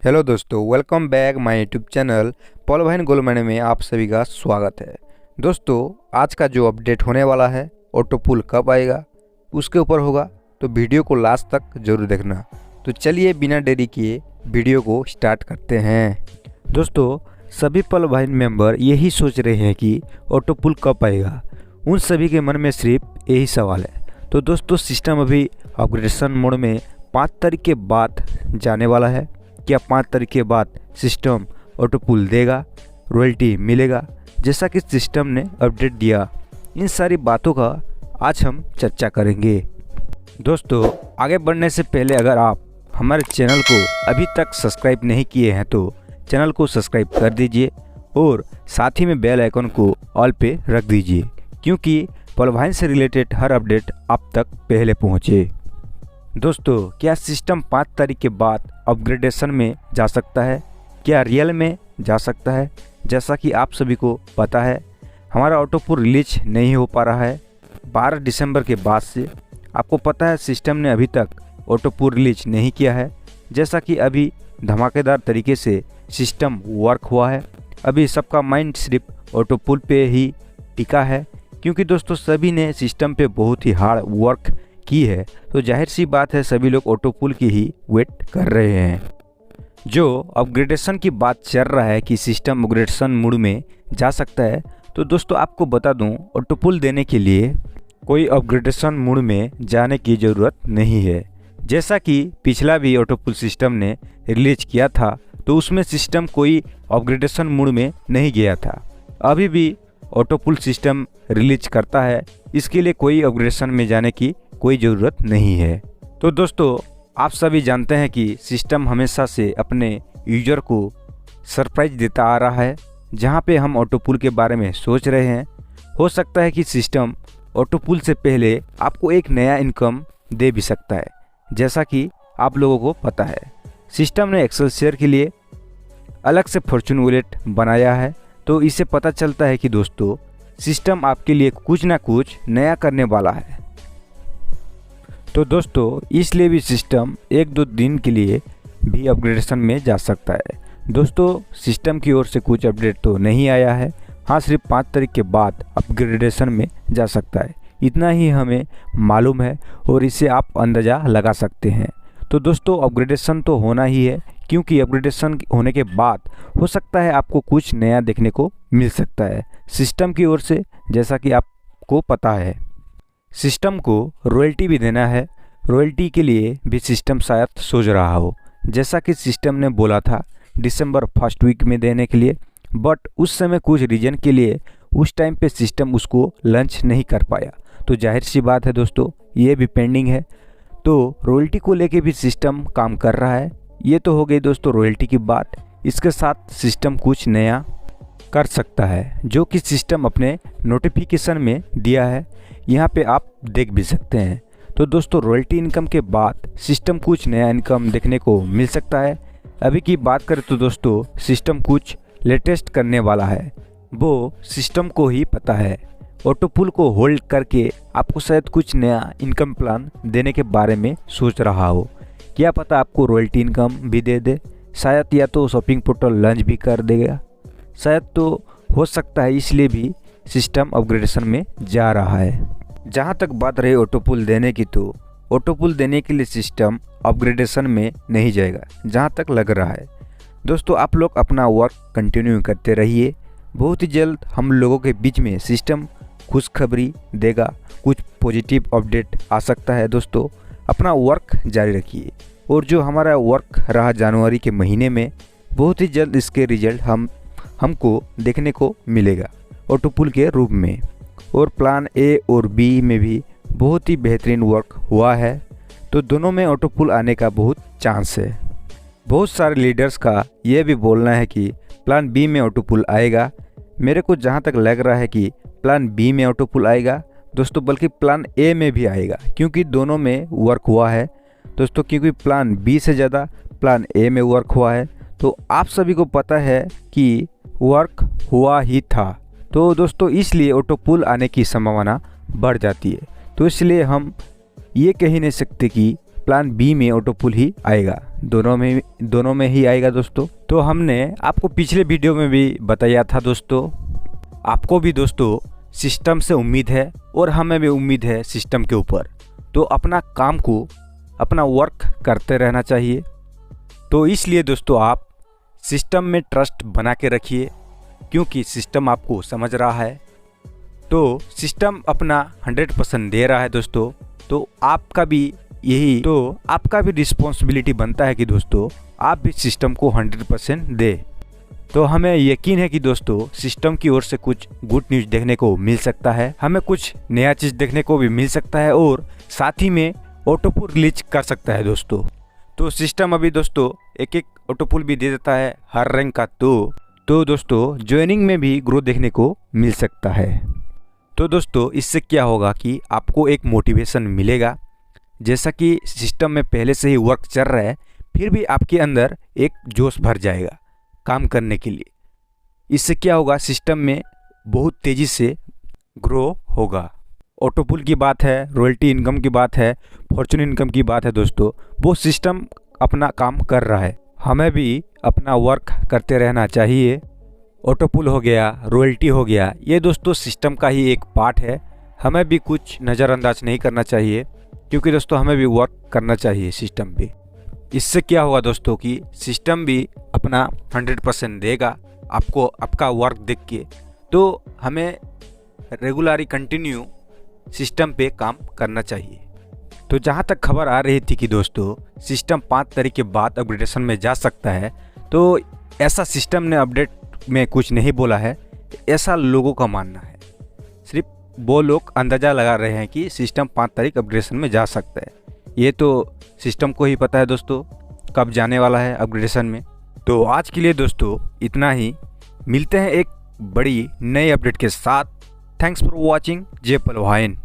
Hello दोस्तों, welcome back my YouTube channel Paul भाई gold money में आप सभी का स्वागत है। दोस्तों, आज का जो अपडेट होने वाला है ऑटो पुल कब आएगा उसके ऊपर होगा, तो वीडियो को लास्ट तक जरूर देखना। तो चलिए बिना देरी किए वीडियो को स्टार्ट करते हैं। दोस्तों, सभी पॉल भाई मेंबर यही सोच रहे हैं कि ऑटो पुल कब आएगा। उन सभी के मन में सिर्फ यही सवाल है। तो दोस्तों, सिस्टम अभी अपग्रेडेशन मोड में 5 तारीख के बाद जाने वाला है। क्या 5 तारीख के बाद सिस्टम ऑटो पुल देगा, रॉयल्टी मिलेगा जैसा कि सिस्टम ने अपडेट दिया? इन सारी बातों का आज हम चर्चा करेंगे। दोस्तों, आगे बढ़ने से पहले अगर आप हमारे चैनल को अभी तक सब्सक्राइब नहीं किए हैं तो चैनल को सब्सक्राइब कर दीजिए और साथ ही में बेल आइकन को ऑल पे रख दीजिए, क्योंकि पॉल भाई से रिलेटेड हर अपडेट आप तक पहले पहुँचे। दोस्तों, क्या सिस्टम 5 तारीख के बाद अपग्रेडेशन में जा सकता है? क्या रियल में जा सकता है? जैसा कि आप सभी को पता है, हमारा ऑटो पुल रिलीज नहीं हो पा रहा है 12 दिसंबर के बाद से। आपको पता है सिस्टम ने अभी तक ऑटो पुल रिलीज नहीं किया है, जैसा कि अभी धमाकेदार तरीके से सिस्टम वर्क हुआ है। अभी सबका माइंड सिर्फ ऑटो पुल पे ही टिका है, क्योंकि दोस्तों सभी ने सिस्टम पे बहुत ही हार्ड वर्क की है। तो जाहिर सी बात है सभी लोग ऑटो पुल की ही वेट कर रहे हैं। जो अपग्रेडेशन की बात चल रहा है कि सिस्टम अपग्रेडेशन मोड में जा सकता है, तो दोस्तों आपको बता दूं, ऑटो पुल देने के लिए कोई अपग्रेडेशन मोड में जाने की ज़रूरत नहीं है। जैसा कि पिछला भी ऑटो पुल सिस्टम ने रिलीज किया था, तो उसमें सिस्टम कोई अपग्रेडेशन मोड में नहीं गया था। अभी भी ऑटो पुल सिस्टम रिलीज करता है, इसके लिए कोई अपग्रेडेशन में जाने की कोई ज़रूरत नहीं है। तो दोस्तों, आप सभी जानते हैं कि सिस्टम हमेशा से अपने यूजर को सरप्राइज देता आ रहा है। जहां पे हम ऑटो पुल के बारे में सोच रहे हैं, हो सकता है कि सिस्टम ऑटो पुल से पहले आपको एक नया इनकम दे भी सकता है। जैसा कि आप लोगों को पता है, सिस्टम ने एक्सेलसियर के लिए अलग से फॉर्चून वॉलेट बनाया है। तो इससे पता चलता है कि दोस्तों सिस्टम आपके लिए कुछ ना कुछ नया करने वाला है। तो दोस्तों, इसलिए भी सिस्टम 1-2 दिन के लिए भी अपग्रेडेशन में जा सकता है। दोस्तों, सिस्टम की ओर से कुछ अपडेट तो नहीं आया है। हाँ, सिर्फ 5 तारीख के बाद अपग्रेडेशन में जा सकता है, इतना ही हमें मालूम है और इससे आप अंदाज़ा लगा सकते हैं। तो दोस्तों, अपग्रेडेशन तो होना ही है, क्योंकि अपग्रेडेशन होने के बाद हो सकता है आपको कुछ नया देखने को मिल सकता है सिस्टम की ओर से। जैसा कि आपको पता है, सिस्टम को रॉयल्टी भी देना है। रॉयल्टी के लिए भी सिस्टम शायद सोच रहा हो, जैसा कि सिस्टम ने बोला था दिसंबर फर्स्ट वीक में देने के लिए, बट उस समय कुछ रीजन के लिए उस टाइम पे सिस्टम उसको लॉन्च नहीं कर पाया। तो जाहिर सी बात है दोस्तों, ये भी पेंडिंग है। तो रॉयल्टी को लेके भी सिस्टम काम कर रहा है। ये तो हो गई दोस्तों रॉयल्टी की बात। इसके साथ सिस्टम कुछ नया कर सकता है, जो कि सिस्टम अपने नोटिफिकेशन में दिया है। यहाँ पे आप देख भी सकते हैं। तो दोस्तों, रॉयल्टी इनकम के बाद सिस्टम कुछ नया इनकम देखने को मिल सकता है। अभी की बात करें तो दोस्तों, सिस्टम कुछ लेटेस्ट करने वाला है, वो सिस्टम को ही पता है। ऑटो पुल को होल्ड करके आपको शायद कुछ नया इनकम प्लान देने के बारे में सोच रहा हो। क्या पता आपको रॉयल्टी इनकम भी दे दे, शायद, या तो शॉपिंग पोर्टल लॉन्च भी कर देगा शायद। तो हो सकता है इसलिए भी सिस्टम अपग्रेडेशन में जा रहा है। जहाँ तक बात रही ऑटो पुल देने की, तो ऑटो पुल देने के लिए सिस्टम अपग्रेडेशन में नहीं जाएगा, जहाँ तक लग रहा है। दोस्तों, आप लोग अपना वर्क कंटिन्यू करते रहिए। बहुत ही जल्द हम लोगों के बीच में सिस्टम खुशखबरी देगा, कुछ पॉजिटिव अपडेट आ सकता है। दोस्तों, अपना वर्क जारी रखिए, और जो हमारा वर्क रहा जनवरी के महीने में, बहुत ही जल्द इसके रिजल्ट हमको देखने को मिलेगा ऑटो पुल के रूप में। और प्लान ए और बी में भी बहुत ही बेहतरीन वर्क हुआ है। तो दोनों में ऑटो पुल आने का बहुत चांस है। बहुत सारे लीडर्स का यह भी बोलना है कि प्लान बी में ऑटो पुल आएगा। मेरे को जहाँ तक लग रहा है कि प्लान बी में ऑटो पुल आएगा दोस्तों, बल्कि प्लान ए में भी आएगा, क्योंकि दोनों में वर्क हुआ है दोस्तों। क्योंकि प्लान बी से ज़्यादा प्लान ए में वर्क हुआ है। तो आप सभी को पता है कि वर्क हुआ ही था। तो दोस्तों, इसलिए ऑटो पुल आने की संभावना बढ़ जाती है। तो इसलिए हम ये कह ही नहीं सकते कि प्लान बी में ऑटो पुल ही आएगा, दोनों में ही आएगा दोस्तों। तो हमने आपको पिछले वीडियो में भी बताया था दोस्तों, आपको भी दोस्तों सिस्टम से उम्मीद है और हमें भी उम्मीद है सिस्टम के ऊपर। तो अपना काम को, अपना वर्क करते रहना चाहिए। तो इसलिए दोस्तों आप सिस्टम में ट्रस्ट बना के रखिए, क्योंकि सिस्टम आपको समझ रहा है। तो सिस्टम अपना 100% दे रहा है दोस्तों। तो आपका भी रिस्पॉन्सिबिलिटी बनता है कि दोस्तों आप भी सिस्टम को 100% दे। तो हमें यकीन है कि दोस्तों सिस्टम की ओर से कुछ गुड न्यूज़ देखने को मिल सकता है, हमें कुछ नया चीज़ देखने को भी मिल सकता है और साथ ही में ऑटो पुल रिलीज कर सकता है दोस्तों। तो सिस्टम अभी दोस्तों एक ऑटो पुल भी दे देता है हर रैंक का। तो दोस्तों ज्वाइनिंग में भी ग्रोथ देखने को मिल सकता है। तो दोस्तों इससे क्या होगा कि आपको एक मोटिवेशन मिलेगा, जैसा कि सिस्टम में पहले से ही वर्क चल रहा है, फिर भी आपके अंदर एक जोश भर जाएगा काम करने के लिए। इससे क्या होगा, सिस्टम में बहुत तेज़ी से ग्रो होगा। ऑटो पुल की बात है, रॉयल्टी इनकम की बात है, फॉर्चून इनकम की बात है दोस्तों, वो सिस्टम अपना काम कर रहा है। हमें भी अपना वर्क करते रहना चाहिए। ऑटो पुल हो गया, रॉयल्टी हो गया, ये दोस्तों सिस्टम का ही एक पार्ट है। हमें भी कुछ नज़रअंदाज नहीं करना चाहिए, क्योंकि दोस्तों हमें भी वर्क करना चाहिए सिस्टम पे। इससे क्या होगा दोस्तों कि सिस्टम भी अपना 100% देगा आपको, आपका वर्क देख के। तो हमें रेगुलरली कंटिन्यू सिस्टम पे काम करना चाहिए। तो जहाँ तक खबर आ रही थी कि दोस्तों सिस्टम 5 तारीख के बाद अपग्रेडेशन में जा सकता है, तो ऐसा सिस्टम ने अपडेट में कुछ नहीं बोला है, ऐसा लोगों का मानना है। सिर्फ वो लोग अंदाज़ा लगा रहे हैं कि सिस्टम 5 तारीख अपग्रेडेशन में जा सकता है। ये तो सिस्टम को ही पता है दोस्तों कब जाने वाला है अपग्रेडेशन में। तो आज के लिए दोस्तों इतना ही, मिलते हैं एक बड़ी नई अपडेट के साथ। Thanks for watching. जय पलवाइन।